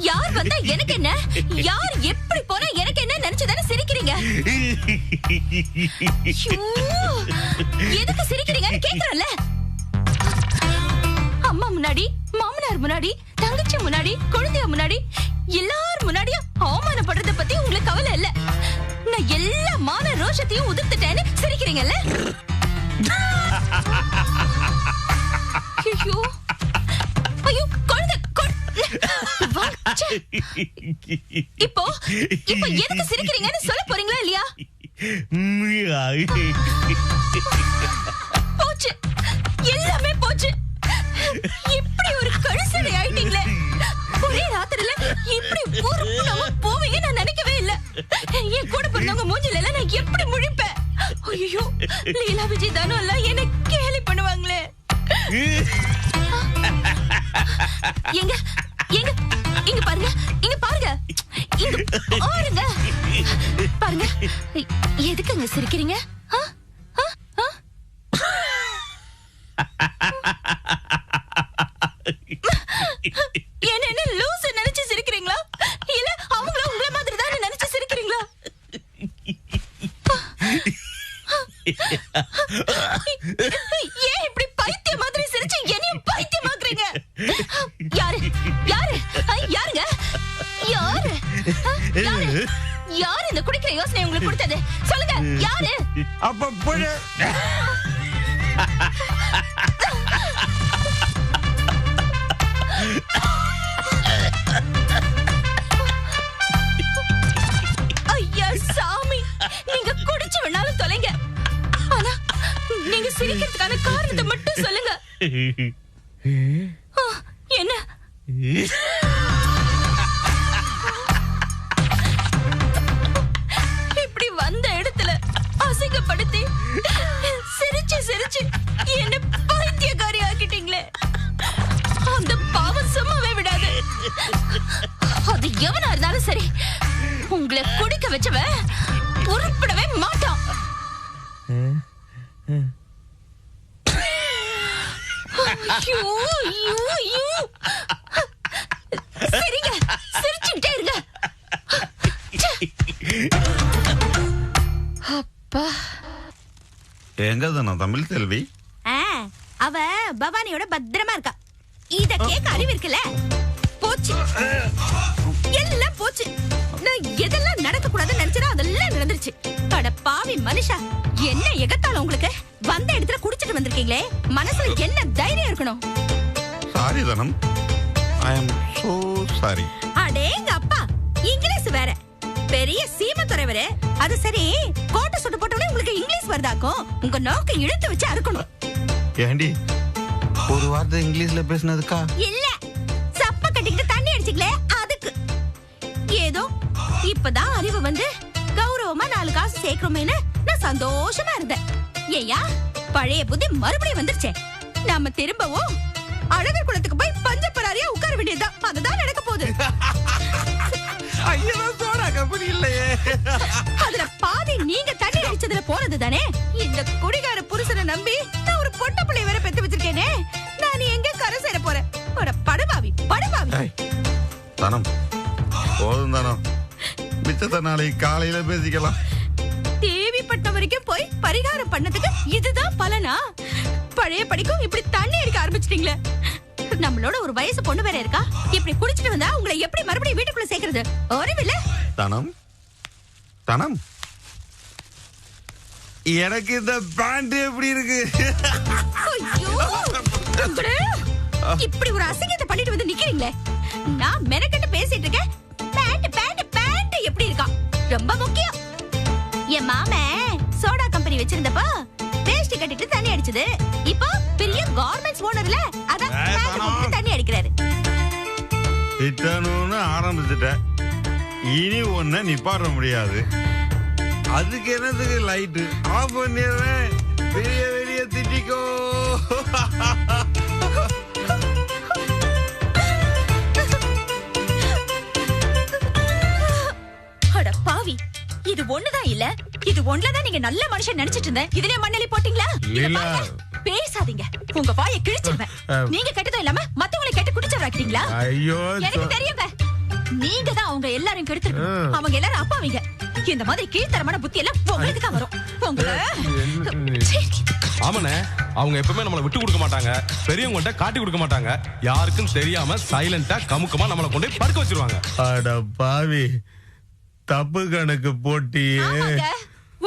யார் வந்தா எனக்கு என்ன, யார் எப்படி போனா எனக்கு என்ன நினைச்சுதானே சிரிக்கிறீங்க? எதுக்கு சிரிக்கிறீங்கன்னு கேக்குறல்ல. அம்மா முன்னாடி, மாமனார் முன்னாடி, தங்கச்சி முன்னாடி, குழந்தைய முன்னாடி, எல்லாரும் முன்னாடியும் அவமானப்படுறத பத்தி உங்களுக்கு கவலை இல்ல. நான் எல்லா மான ரோஷத்தையும் உதிர்த்துட்டேன்னு சிரிக்கிறீங்கல்ல. ஐயோ ஐயோ, குழந்தை இப்போ இப்போ எதுக்கு சிரிக்கிறீங்கன்னு சொல்ல போறீங்களா இல்லையா? போச்சு, எல்லாமே போச்சு. இப்படி ஒரு கழுசடை ஆயிட்டீங்களே. ஒரே ராத்திரில இப்படி ஊருக்குள்ள போவீங்க நான் நினைக்கவே இல்ல. என் கூட பிறந்தவங்க மூஞ்சில எல்லாம் நான் எப்படி முழிப்பேன்? ஐயோ, லீலா விஜய் தானோ எல்லாம் என்ன கேலி பண்ணுவாங்களே. எங்க எங்க இங்க பாருங்க, இங்க பாருங்க, இங்க பாருங்க, பாருங்க. எதுக்குங்க சிரிக்கிறீங்க? என்ன லூசு நினைச்சு சிரிக்கிறீங்களா, இல்ல அவங்கள உங்களை மாதிரி தான் நினைச்சு சிரிக்கிறீங்களா? ஏன் இப்படி பைத்திய மாதிரி சிரிச்சு என்னையும் பைத்தியமாக்குறீங்க? யாரு யாரு யாருங்க, யாரு யாரு யாரு இந்த குடிக்கிற யோசனை உங்களுக்கு கொடுத்தது? சொல்லுங்க, யாரு? அப்ப புழ ஐயா சாமி, நீங்க குடிச்சு வேணாலும் தொலைங்க, ஆனா நீங்க சிரிக்கிறதுக்கான காரணத்தை மட்டும் சொல்லுங்க. என்ன? இப்படி வந்த இடத்துல அசிங்கப்படுத்தி சிரிச்சு சிரிச்சு என்ன பைத்தியக்காரி ஆக்கிட்டீங்களே. அந்த பாவம் சும்மாவே விடாது. அது எவனா இருந்தாலும் சரி, உங்களை குடிக்க வச்சவன் உருப்படவே மாட்டான். சரிங்க, சிரிச்சுட்டே இருங்க. அப்பா, எங்க தானே தமிழ் செல்வி? அவ பவானியோட பத்திரமா இருக்கா. இத கேட்க அறிவு இருக்குல்ல. போச்சு, எல்லாம் போச்சு. நான் எதெல்லாம் நடக்க கூடாதுன்னு நினைச்சா அதெல்லாம் நடந்துருச்சு. அட பாவி மனுஷா, என்ன எகத்தால உங்களுக்கு? வந்த இடத்துல குடிச்சிட்டு வந்திருக்கீங்களே, மனசுல என்ன தைரியம் இருக்கணும்? சாரி தனம், ஐ அம் சோ சாரி. அடேங்க அப்பா, இங்கிலீஷ் வேற, பெரிய சீமத்துறைவரே. அது சரி, கோட்டை சுட்டு போட்டவனே உங்களுக்கு இங்கிலீஷ் வருதாக்கும். உங்க நோக்க இழுத்து வச்சு அறுக்கணும். ஏண்டி ஒரு வார்த்தை இங்கிலீஷ்ல பேசினதுக்கா? இல்ல, சப்ப கட்டிக்கிட்டு தண்ணி அடிச்சிக்கலே அதுக்கு. ஏதோ இப்பதான் அறிவு வந்து கௌரவமா 4 காசு சேர்க்கிறோமேன்னு நான் சந்தோஷமா இருந்தேன். ஏயா, பழைய புத்தி மறுபடியும் வந்துருச்சே. நாம திரும்பவும் அழகர் குளத்துக்கு போய் பஞ்சப்பராரியா உட்கார வேண்டியதுதான். அதுதான் நடக்க போகுது. அதுல பாதி நீங்க தண்ணி அடிச்சதுல போனது தானே. இந்த குடிகார புருஷனை நம்பி நான் ஒரு பொட்ட பிள்ளை வேற பெத்து வச்சிருக்கேனே. நான் எங்க கரை சேர போறேன்? படுபாவி படுபாவி. தனம் போதும் தனம், மிச்சத்தை நாளைக்கு காலையில பேசிக்கலாம். தேவிப்பட்ட வரைக்கும் போய் பரிகாரம் பண்ணதுக்கு இதுதான் பலனா? பழைய படிக்கும் இப்படி தண்ணி அடிக்க ஆரம்பிச்சிட்டீங்களே. நம்மளோட ஒரு வயசு பொண்ணு வேற இருக்கா. இப்படி குடிச்சிட்டு வந்தா உங்களை எப்படி மறுபடியும் வீட்டுக்குள்ள சேர்க்கிறது? அறிவில்ல. தனம் தனம், எனக்கு இந்த பேண்ட் எப்படி இருக்கு? இப்படி ஒரு அசிங்கத்தை பண்ணிட்டு வந்து நிக்கிறீங்களே. நான் மெனக்கட்டு பேசிட்டு இருக்கேன். பேண்ட் பேண்ட் பேண்ட் எப்படி இருக்கா ரொம்ப முக்கியம். என் மாமே சோடா கம்பெனி வச்சிருந்தப்ப வேஷ்டி கட்டிட்டு தண்ணி அடிச்சது. இப்போ பெரிய கார்மெண்ட்ஸ் ஓனர்ல, அதான் பேண்ட் போட்டு தண்ணி அடிக்கிறாரு. திட்டணும்னு ஆரம்பிச்சுட்டேன், இனி ஒன்ன நிப்பாட முடியாது. அதுக்கு என்னதுக்கு லைட்டு ஆஃப் பண்ணிடுறேன். வெளிய வெளிய திட்டிக்கோ. அட பாவி, இது ஒண்ணுதான் இல்ல, இது ஒண்ணுலதான் நீங்க நல்ல மனுஷன் நினைச்சிட்டு இருந்தேன். இதுலயே மண்ணலி போட்டீங்களா? பேசாதீங்க, உங்க வாயை கிழிச்சிருவேன். நீங்க கெட்டதும் இல்லாம மத்தவங்களை கெட்டு குடிச்சவரா ஆக்கிட்டீங்களா? ஐயோ எனக்கு தெரியுங்க. நீங்க தான் அவங்க எல்லாரும் கெடுத்துருக்கீங்க. அவங்க எல்லாரும் அப்பாவிங்க. இந்த மாதிரி கீழ்த்தரமான புத்தி எல்லாம் உங்களுக்கு தான் வரும். உங்களை ஆமாண்ணே, அவங்க எப்பவுமே நம்மளை விட்டு கொடுக்க மாட்டாங்க, பெரியவங்கள்ட்ட காட்டி கொடுக்க மாட்டாங்க. யாருக்கும் தெரியாம சைலண்டா கமுக்கமா நம்மளை கொண்டு போய் படுக்க வச்சிருவாங்க. அட பாவி, தப்பு கணக்கு போட்டியே.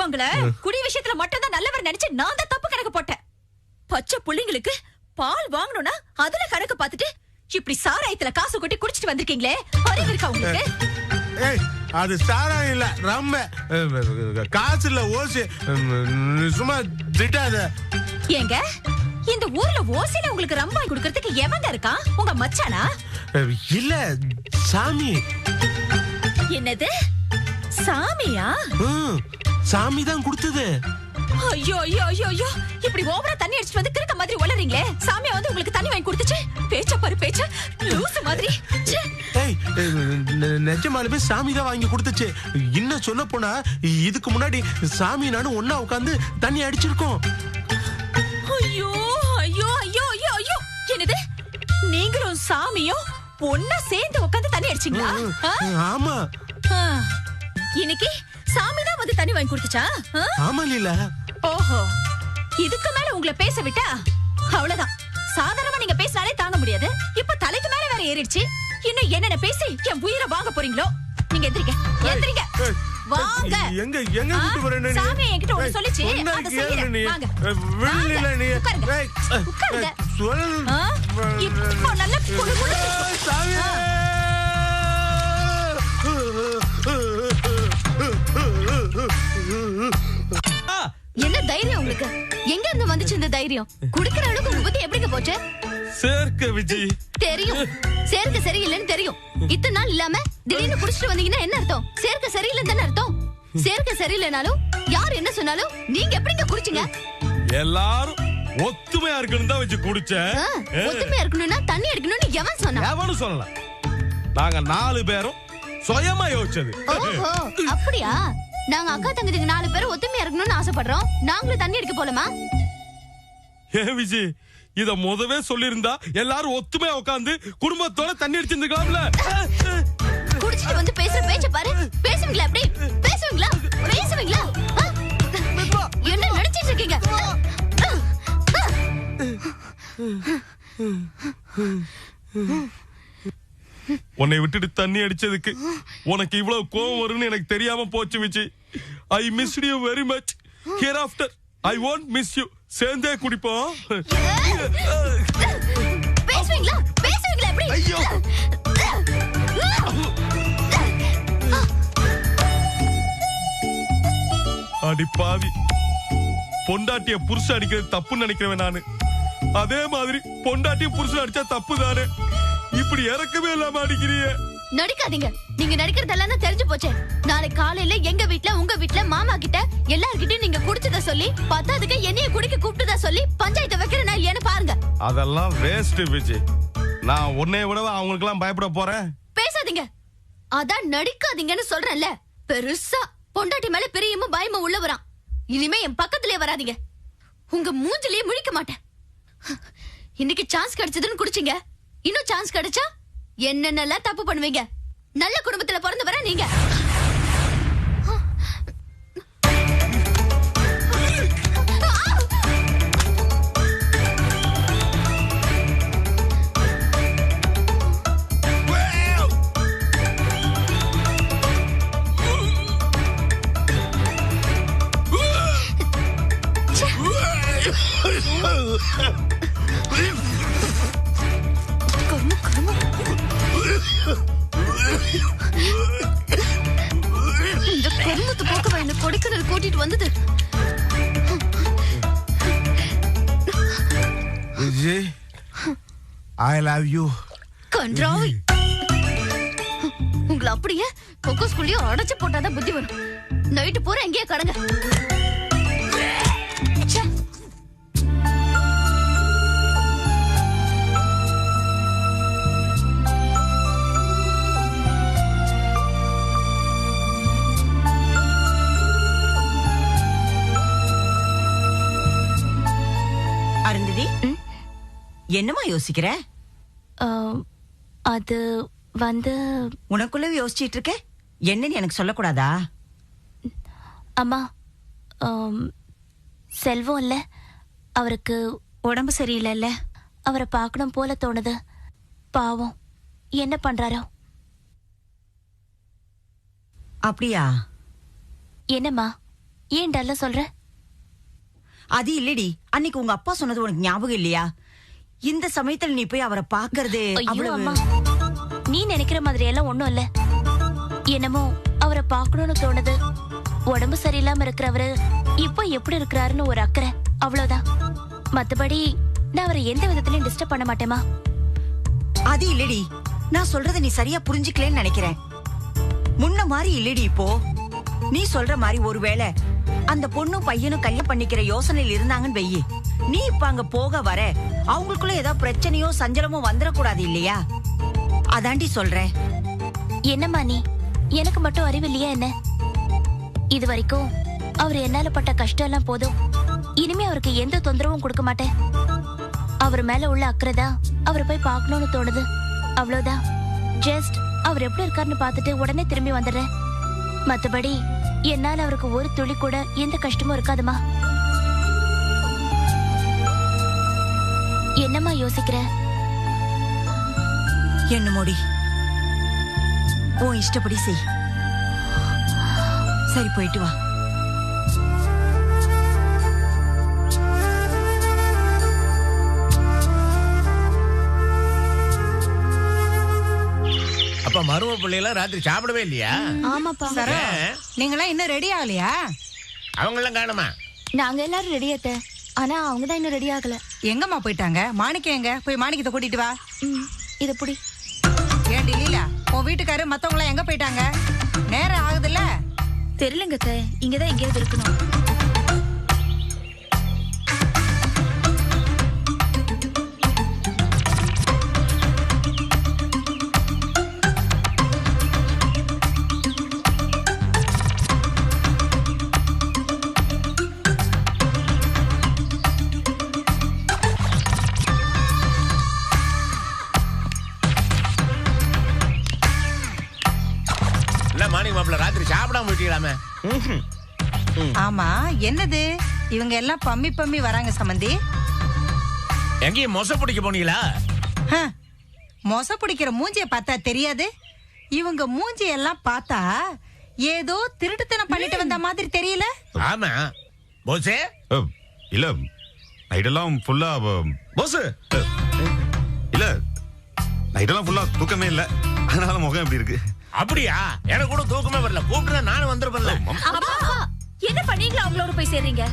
உங்களை குடி விஷயத்துல மட்டும் தான் நல்லவர் நினைச்சு நான் தான் தப்பு கணக்கு போட்டேன். பச்சை புள்ளைங்களுக்கு பால் வாங்கணும்னா அதுல கணக்கு பார்த்துட்டு இப்படி சாராயத்துல காசு கொட்டி குடிச்சிட்டு வந்திருக்கீங்களே, அறிவு இருக்கா உங்களுக்கு? அது சாராயம் இல்ல, ரம்ம. காசு இல்ல, ஓசி. சும்மா திட்டாத. ஏங்க, இந்த ஊர்ல ஓசில உங்களுக்கு ரம்பாய் குடுக்கறதுக்கு எவங்க இருக்கா? உங்க மச்சானா? இல்ல, சாமி. என்னது சாமியா? சாமி தான் கொடுத்தது. ஐயோ ஐயோ ஐயோ ஐயோ, இப்படி ஓவரா தண்ணி அடிச்சிட்டு வந்து கிறுக்க மாதிரி உளறீங்களே. சாமியா வந்து உங்களுக்கு தண்ணி வாங்கி கொடுத்துச்சு. பேச்ச பாரு, பேச்ச லூசு மாதிரி. நிஜமாலுமே சாமி தான் வாங்கி கொடுத்துச்சு. இன்னும் சொல்ல போனா இதுக்கு முன்னாடி சாமி நானும் ஒன்னா உட்காந்து தண்ணி அடிச்சிருக்கோம். ஐயோ ஐயோ ஐயோ ஐயோ ஐயோ, என்னது நீங்களும் சாமியும் ஒன்னா சேர்ந்து உட்காந்து தண்ணி அடிச்சீங்களா? ஆமா. இன்னைக்கு சாமி தான் வந்து தண்ணி வாங்கி கொடுத்துச்சா? ஆமா லீலா. ஓஹோ, இதுக்கு மேல உங்களை பேச விட்டா அவ்வளவுதான். சாதாரணமா நீங்க பேசினாலே தாங்க முடியாது. இப்ப தலைக்கு மேல வேற ஏறிடுச்சு. இன்னும் என்னென்ன பேசி என் உயிரை வாங்க போறீங்களோ? நீங்க எந்திரிங்க, எந்திரிங்க, வாங்க. எங்க எங்க கூட்டி வரேன்னு சாமி என்கிட்ட ஒன்னு சொல்லிச்சு, அத செய்யறேன். வாங்க, விடல நீ. உட்காருங்க. சொல். இப்போ நல்ல குளு குளு. சாமி. என்ன தைரியம் உங்களுக்கு? எங்க இருந்து வந்துச்சு இந்த தைரியம்? குடுக்குற அளவுக்கு உங்க புத்தி எப்படிங்க போச்சு? சேர்க்க விஜய் தெரியும், சேர்க்க சரியில்லைன்னு தெரியும். இத்தனை நாள் இல்லாம திடீர்னு குடிச்சிட்டு வந்தீங்கன்னா என்ன அர்த்தம்? சேர்க்க சரியில்லைன்னு தானே அர்த்தம். சேர்க்க சரியில்லைனாலும் யார் என்ன சொன்னாலும் நீங்க எப்படிங்க குடிச்சீங்க? எல்லாரும் ஒத்துமையா இருக்கணும் தான் வச்சு குடிச்சேன். ஒத்துமையா இருக்கணும்னா தண்ணி அடிக்கணும்னு எவன் சொன்னா? எவனும் சொல்லல. நாங்க 4 பேரும் சுயமா யோசிச்சது. ஓஹோ, அப்படியா? நாங்க அக்கா தங்கச்சிங்க 4 பேரும் ஒத்துமையா இருக்கணும்னு ஆசைப்படுறோம். நாங்களும் தண்ணி அடிக்க போலமா? ஏ விஜய், இத முதவே சொல்லிருந்தா எல்லாரும் ஒத்துமையா உட்கார்ந்து குடும்பத்தோட தண்ணி அடிச்சிருந்துக்கலாம்ல. குடிச்சிட்டு வந்து பேசுற பேச்ச பாரு. பேசுவீங்களா? அப்படி பேசுவீங்களா? பேசுவீங்களா? என்ன நினைச்சிட்டு இருக்கீங்க? உன்னை விட்டுட்டு தண்ணி அடிச்சதுக்கு உனக்கு இவ்வளவு கோவம் வரும்னு எனக்கு தெரியாம போச்சு Vijay. I miss you very much. Here after I won't miss you. சேர்ந்தே குடிப்போம். பேசுவீங்களா? பேசுவீங்களா? அப்படி ஐயோ, அடி பாவி, பொண்டாட்டிய புருஷன் அடிக்கிறது தப்புன்னு நினைக்கிறவன் நானு. அதே மாதிரி பொண்டாட்டிய புருஷன் அடிச்சா தப்பு தானே. இப்படி இறக்கவே இல்லாம அடிக்கிறிய. நடிக்காதீங்க. நீங்க நடிக்கிறதெல்லாம் தெரிஞ்சு போச்சு. நாளைக்கு காலையில எங்க வீட்ல, உங்க வீட்ல, மாமா கிட்ட எல்லார்கிட்டயும் நீங்க குடிச்சத சொல்லி, பத்தாதுக்கு என்னைய குடிக்க கூப்பிட்டதா சொல்லி பஞ்சாயத்து வைக்கிறேன் இல்லையான்னு பாருங்க. அதெல்லாம் வேஸ்ட் விஜய். நான் உன்னை விட அவங்களுக்கு எல்லாம் பயப்பட போறேன். பேசாதீங்க. அதான் நடிக்காதீங்கன்னு சொல்றேன்ல. பெருசா பொண்டாட்டி மேல பிரியமும் பயமும் உள்ளவரான். இனிமே என் பக்கத்திலே வராதீங்க. உங்க மூஞ்சிலேயே முழிக்க மாட்டேன். இன்னைக்கு சான்ஸ் கிடைச்சதுன்னு குடிச்சீங்க. இன்னும் சான்ஸ் கிடைச்சா என்னென்னலாம் தப்பு பண்ணுவீங்க? நல்ல குடும்பத்துல பிறந்தவரா நீங்க. இந்த கருமத்து போக்கவா என்ன கொடைக்கானல் கூட்டிட்டு வந்தது? Vijay, I love you. கன்றாவி. உங்களை அப்படியே கொக்கோ ஸ்கூல்லயே அடைச்சு போட்டாதான் புத்தி வரும். நைட்டு பூரா எங்கேயே கடங்க. அருந்ததி, என்னமா யோசிக்கிற? அது வந்து உனக்குள்ள யோசிச்சிட்டு இருக்க, என்னன்னு எனக்கு சொல்லக்கூடாதா? அம்மா, செல்வம் இல்ல, அவருக்கு உடம்பு சரியில்லைல்ல, அவரை பார்க்கணும் போல தோணுது. பாவம், என்ன பண்றாரோ? அப்படியா? என்னம்மா, ஏன் டல்ல சொல்ற? அது இல்லடி, அன்னைக்கு உங்க அப்பா சொன்னது உனக்கு ஞாபகம் இல்லையா? இந்த சமயத்துல நீ போய் அவரை பாக்குறது அம்மா, நீ நினைக்கிற மாதிரி எல்லாம் ஒண்ணும் இல்ல. என்னமோ அவரை பார்க்கணும்னு தோணுது. உடம்பு சரியில்லாம இருக்கிறவரு இப்போ எப்படி இருக்கிறாருன்னு ஒரு அக்கறை, அவ்வளவுதான். மத்தபடி நான் அவரை எந்த விதத்திலயும் டிஸ்டர்ப் பண்ண மாட்டேமா. அது இல்லடி, நான் சொல்றத நீ சரியா புரிஞ்சுக்கலன்னு நினைக்கிறேன். முன்ன மாதிரி இல்லடி இப்போ. நீ சொல்ற மாதிரி ஒருவேளை அந்த பொண்ணும் பையனும் கல்யாணம் பண்ணிக்கிற யோசனையில் இருந்தாங்கன்னு வெயி, நீ இப்ப அங்க போக வர அவங்களுக்குள்ள ஏதாவது பிரச்சனையோ சஞ்சலமோ வந்துடக்கூடாது இல்லையா? அதாண்டி சொல்றேன். என்னம்மா நீ, எனக்கு மட்டும் அறிவு இல்லையா என்ன? இது வரைக்கும் அவர் என்னால பட்ட கஷ்டம் எல்லாம் போதும். இனிமே அவருக்கு எந்த தொந்தரவும் கொடுக்க மாட்டேன். அவர் மேல உள்ள அக்கறைதா அவரை போய் பார்க்கணும்னு தோணுது, அவ்வளவுதான். ஜஸ்ட் அவர் எப்படி இருக்காருன்னு பார்த்துட்டு உடனே திரும்பி வந்துடுறேன். மத்தபடி என்னால அவருக்கு ஒரு துளி கூட எந்த கஷ்டமும் இருக்காதுமா. என்னம்மா யோசிக்கிற? என்ன மோடி, உன் இஷ்டப்படி செய். சரி, போயிட்டு வா. அப்ப மரும பிள்ளைலாம் ராத்திரி சாப்பிடவே இல்லையா? ஆமாப்பா. நீங்களாம் இன்னும் ரெடி ஆகலையா? அவங்கெல்லாம் காணுமா? நாங்க எல்லாரும் ரெடி ஆயிட்ட, ஆனா அவங்க தான் இன்னும் ரெடி ஆகல. எங்கம்மா போயிட்டாங்க? மாணிக்கம் எங்க? போய் மாணிக்கத்தை கூட்டிட்டு வா. இத புடி. ஏன் டெல்லியில உன் வீட்டுக்காரு மத்தவங்க எல்லாம் எங்க போயிட்டாங்க? நேரம் ஆகுதுல்ல? தெரியலங்க, இங்கதான் எங்கேயாவது இருக்கணும். மாணிக்க மாப்பிள்ள ராத்திரி சாப்பிடாம விட்டீங்களாமே. ஆமா, என்னது இவங்க எல்லாம் பம்மி பம்மி வராங்க சம்பந்தி? எங்கேயும் மொசை பிடிக்க போனீங்களா? மொசை பிடிக்கிற மூஞ்சிய பார்த்தா தெரியாது? இவங்க மூஞ்சி எல்லாம் பார்த்தா ஏதோ திருட்டுத்தனம் பண்ணிட்டு வந்த மாதிரி தெரியல? ஆமா போசே. இல்ல, நைட்டெல்லாம் ஃபுல்லா போஸ் இல்ல, நைட்டெல்லாம் ஃபுல்லா தூக்கமே இல்ல, அதனால முகம் எப்படி இருக்கு? அப்படியா? எனக்கு கூட தூக்கமே வரல. கூப்பிட்டு நானும் வந்துருப்பேன்ல. என்ன பண்ணீங்களா அவங்களோட போய் சேர்றீங்க?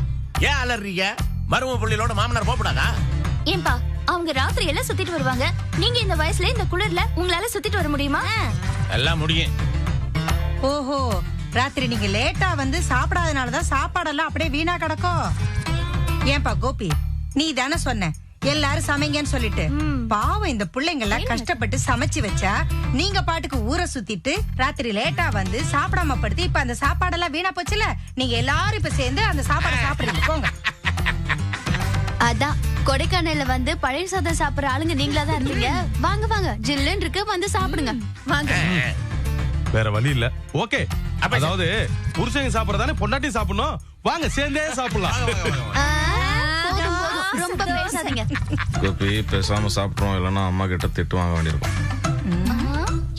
ஏன் அலறீங்க? மரும பிள்ளையோட மாமனார் போடாதா? ஏன்பா, அவங்க ராத்திரி எல்லாம் சுத்திட்டு வருவாங்க. நீங்க இந்த வயசுல இந்த குளிர்ல உங்களால சுத்திட்டு வர முடியுமா? எல்லாம் முடியும். ஓஹோ, ராத்திரி நீங்க லேட்டா வந்து சாப்பிடாதனாலதான் சாப்பாடெல்லாம் அப்படியே வீணா கிடக்கும். ஏன்பா கோபி, நீ தானே சொன்ன எல்லாரும் சமைங்கன்னு சொல்லிட்டு? பாவம், இந்த பிள்ளைங்க எல்லாம் கஷ்டப்பட்டு சமைச்சு வச்சா நீங்க பாட்டுக்கு ஊரை சுத்திட்டு ராத்திரி லேட்டா வந்து சாப்பிடாம படுத்து இப்ப அந்த சாப்பாடெல்லாம் வீணா போச்சுல. நீங்க எல்லாரும் இப்ப சேர்ந்து அந்த சாப்பாடை சாப்பிடுங்க, போங்க. அதான் கொடைக்கானல்ல வந்து பழைய சாதம் சாப்பிடுற ஆளுங்க நீங்களா தான் இருந்தீங்க. வாங்க வாங்க, ஜில்லுன்னு இருக்கு, வந்து சாப்பிடுங்க வாங்க. வேற வழி இல்ல. ஓகே, அதாவது புருஷங்க சாப்பிடறதானே பொண்டாட்டி சாப்பிடணும். வாங்க சேர்ந்தே சாப்பிடலாம். ரொம்ப பேசாதீங்க. கோபி, பேசாம சாப்பிடுறோம், இல்லைன்னா அம்மா கிட்ட திட்டு வாங்க வேண்டியிருக்கும்.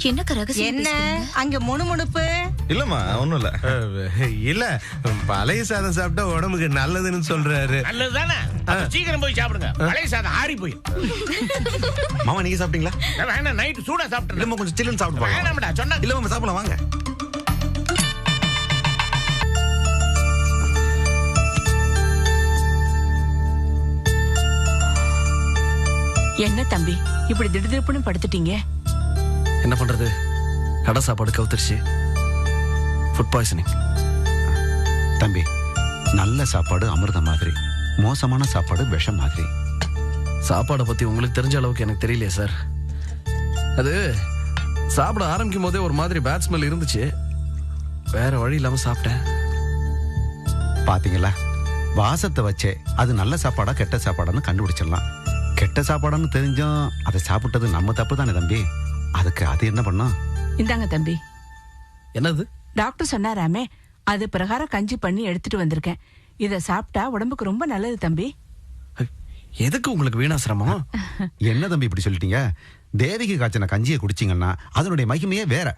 என்ன ரகசியம்? என்ன அங்க முணுமுணுப்பு? இல்லம்மா, ஒண்ணும் இல்ல. இல்ல, பழைய சாதம் சாப்பிட்டா உடம்புக்கு நல்லதுன்னு சொல்றாரு. நல்லதுதானே? சீக்கிரம் போய் சாப்பிடுங்க, பழைய சாதம் ஆறி போய். மாமா, நீங்க சாப்பிட்டீங்களா? வேணாம், நைட்டு சூடா சாப்பிட்டு. இல்ல, கொஞ்சம் சில்லுன்னு சாப்பிட்டு பாருங்க. வேணாம்டா சொன்னா. இல்ல மாமா, சாப்பிடலாம் வாங்க. என்ன தம்பி, இப்படி திடுதிப்புன்னு படுத்துட்டீங்க? என்ன பண்றது, கடை சாப்பாடு கவுத்துருச்சு. Food poisoning. தம்பி, நல்ல சாப்பாடு அமிர்தம் மாதிரி, மோசமான சாப்பாடு விஷம் மாதிரி. சாப்பாடை பத்தி உங்களுக்கு தெரிஞ்ச அளவுக்கு எனக்கு தெரியலையே சார். அது சாப்பிட ஆரம்பிக்கும் போதே ஒரு மாதிரி பேட் ஸ்மெல் இருந்துச்சு. வேற வழி இல்லாம சாப்பிட்டேன். பாத்தீங்களா, வாசத்தை வச்சே அது நல்ல சாப்பாடா கெட்ட சாப்பாடான்னு கண்டுபிடிச்சிடலாம். கெட்ட சாப்பாடான்னு தெரிஞ்சும் அதை சாப்பிட்டது நம்ம தப்பு தானே தம்பி? அதுக்கு அது என்ன பண்ணா? இந்தாங்க தம்பி. என்னது? டாக்டர் சொன்னாராமே, அது பிரகாரம் கஞ்சி பண்ணி எடுத்துட்டு வந்திருக்கேன். இத சாப்பிட்டா உடம்புக்கு ரொம்ப நல்லது தம்பி. எதுக்கு உங்களுக்கு வீணா சிரமம்? என்ன தம்பி இப்படி சொல்லிட்டீங்க? தேவிக்கு காய்ச்சின கஞ்சியை குடிச்சிங்கன்னா அதனுடைய மகிமையே வேற.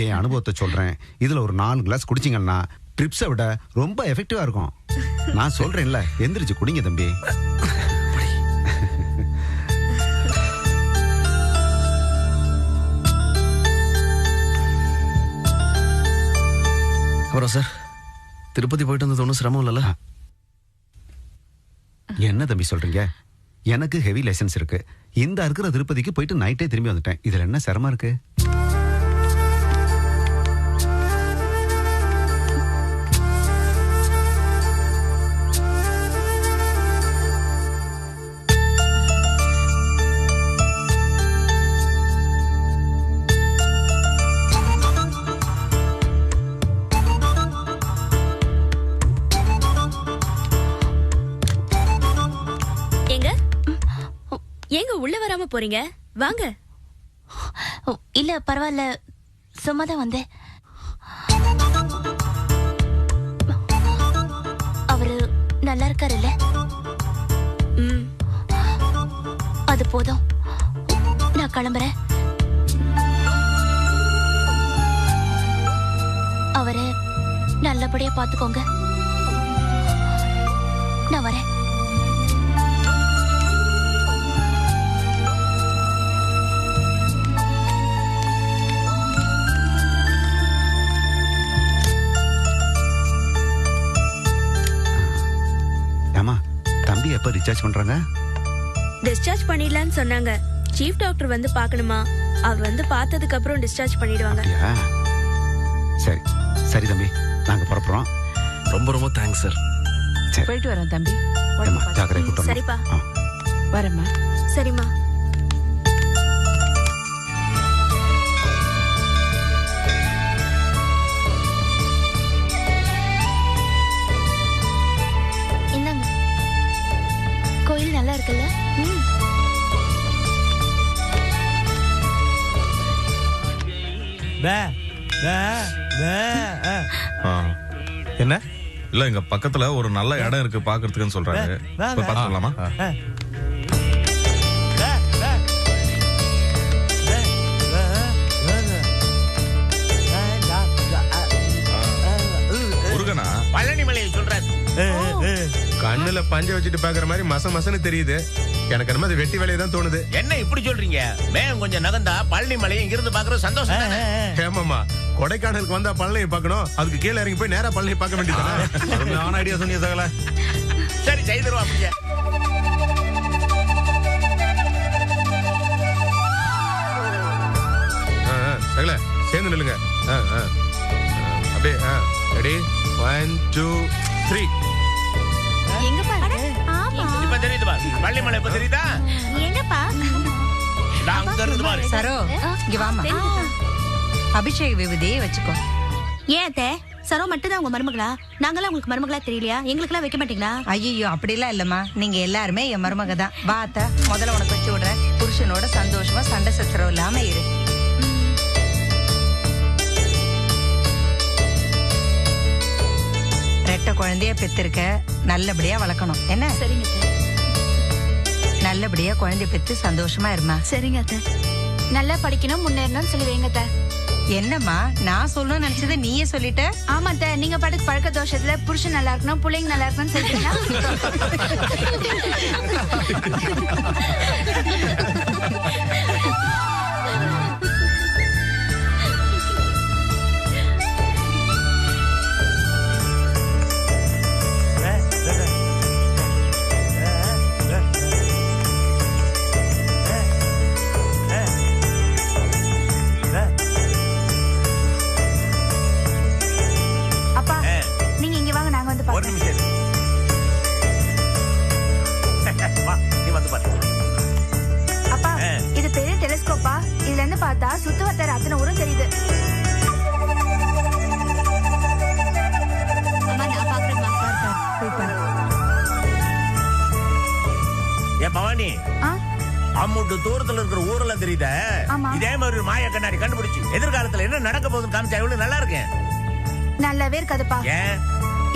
என் அனுபவத்தை சொல்றேன். இதுல ஒரு 4 கிளாஸ் குடிச்சிங்கன்னா ட்ரிப்ஸை விட ரொம்ப எஃபெக்டிவா இருக்கும். நான் சொல்றேன்ல, எந்திரிச்சு குடிங்க தம்பி. அப்புறம் சார், திருப்பதி போயிட்டு வந்தது ஒன்றும் சிரமம் இல்லைல்ல? என்ன தம்பி சொல்றீங்க? எனக்கு ஹெவி லைசன்ஸ் இருக்கு. இந்த இருக்கிற திருப்பதிக்கு போயிட்டு நைட்டே திரும்பி வந்துட்டேன். இதுல என்ன சிரமம் இருக்கு? ஏங்க உள்ள வராம போறீங்க? வாங்க. இல்ல பரவாயில்ல, சும்மா தான் வந்தேன். அவரு நல்லா இருக்காருல்ல? அது போதும், நான் கிளம்புறேன். அவரை நல்லபடியா பாத்துக்கோங்க. நான் வரேன். தம்பி எப்ப டிஸ்சார்ஜ் பண்றாங்க? டிஸ்சார்ஜ் பண்ணிடலாம்னு சொன்னாங்க. சீஃப் டாக்டர் வந்து பார்க்கணுமா? அவர் வந்து பார்த்ததுக்கு அப்புறம் டிஸ்சார்ஜ் பண்ணிடுவாங்க. சரி சரி தம்பி, நாங்க புறப்படுறோம். ரொம்ப ரொம்ப தேங்க்ஸ் சார். போயிட்டு வரோம் தம்பி. சரிப்பா. வரேம்மா. சரிம்மா. கோயில் நல்லா இருக்குல்ல? என்ன இல்ல, இங்க பக்கத்துல ஒரு நல்ல இடம் இருக்கு பாக்குறதுக்குன்னு சொல்றாங்க. போய் பாத்துக்கலாமா? முருகனா? பழனிமலையை சொல்றாரு. கண்ணுல பஞ்ச வச்சுட்டு பாக்குற மாதிரி மசன்னு தெரியுது. எனக்கு என்னமோ அது வெட்டி வேலையை தான் தோணுது. என்ன இப்படி சொல்றீங்க? மேகம் கொஞ்சம் நகர்ந்தா பழனிமலையை இங்கிருந்து பாக்குறது சந்தோஷம் தானே? ஏமாமா, கொடைக்கானலுக்கு வந்தா பழனியை பார்க்கணும், அதுக்கு கீழே இறங்கி போய் நேரா பழனியை பார்க்க வேண்டியது. நான் ஐடியா சொன்னீங்க சகல. சரி செய்திருவா. அப்படியே சகல சேர்ந்து நில்லுங்க. அப்படியே ரெடி 1 2 3. எங்கப்பா? இப்ப தெரியுது பாரு. பழனிமலை இப்ப தெரியுதா? எங்கப்பா? அங்க இருந்து பாரு. சரோ, இங்க வாமா. அபிஷேக விபூதியை வச்சுக்கோ. ஏன் அத்தை, சரோ மட்டும் தான் உங்க மருமகளா? நாங்களாம் உங்களுக்கு மருமகளா தெரியலையா? எங்களுக்கெல்லாம் வைக்க மாட்டீங்களா? ஐயோ, அப்படிலாம் இல்லம்மா. நீங்க எல்லாருமே என் மருமக தான். வா அத்தை, முதல்ல உனக்கு வச்சு விடுறேன். புருஷனோட சந்தோஷமா சண்டை சச்சரவு இல்லாம இரு. ரெட்டை குழந்தைய பெத்திருக்க, நல்லபடியா வளர்க்கணும். என்ன? சரிங்க அத்தை. நல்லபடியா குழந்தைய பெத்து சந்தோஷமா இருமா. சரிங்க அத்தை. நல்லா படிக்கணும், முன்னேறணும்னு சொல்லி வைங்க அத்தை. என்னம்மா, நான் சொல்லணும்னு நினைச்சதை நீயே சொல்லிட்ட? ஆமா அத்தை, நீங்க பாட்டுக்கு பழக்க தோஷத்துல புருஷன் நல்லா இருக்கணும், பிள்ளைங்க நல்லா இருக்கணும்னு சொல்லிட்டீங்கன்னா ஒரு நிமிஷம். நீ வந்து பாரு. அப்பா, இது பெரிய டெலிஸ்கோப்பா. இதுல இருந்து பார்த்தா சுத்துவட்டார அத்தனை ஊரும் தெரியுது. அம்மா, நான் பாக்குறேன். ஏ பவானி, அம்முட்டு தூரத்துல இருக்கிற ஊரெல்லாம் தெரியுத இதே மாதிரி ஒரு மாய கண்ணாடி கண்டுபிடிச்சு எதிர்காலத்துல என்ன நடக்க போகுதுன்னு காமிச்சா எவ்வளவு நல்லா இருக்கேன். நல்லாவே இருக்காதுப்பா. ஏன்?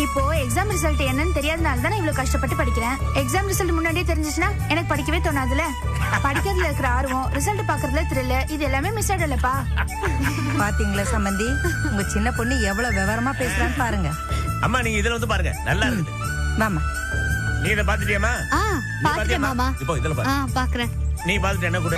இப்போ எக்ஸாம் ரிசல்ட் என்னன்னு தெரியாதனால தானே இவ்வளவு கஷ்டப்பட்டு படிக்கிறேன். எக்ஸாம் ரிசல்ட் முன்னாடியே தெரிஞ்சிச்சுன்னா எனக்கு படிக்கவே தோணாதுல. படிக்கிறதுல இருக்கிற ஆர்வம், ரிசல்ட் பாக்குறதுல த்ரில், இது எல்லாமே மிஸ் ஆயிடலப்பா. பாத்தீங்களா சம்பந்தி, உங்க சின்ன பொண்ணு எவ்வளவு விவரமா பேசுறான்னு பாருங்க. அம்மா நீங்க இதுல வந்து பாருங்க, நல்லா இருக்குது. மாமா நீ இத பாத்துட்டியாமா? பாத்துட்டேன் மாமா. இப்போ இதுல பாரு. பாக்குறேன். நீ பாத்துட்டு என்ன கூட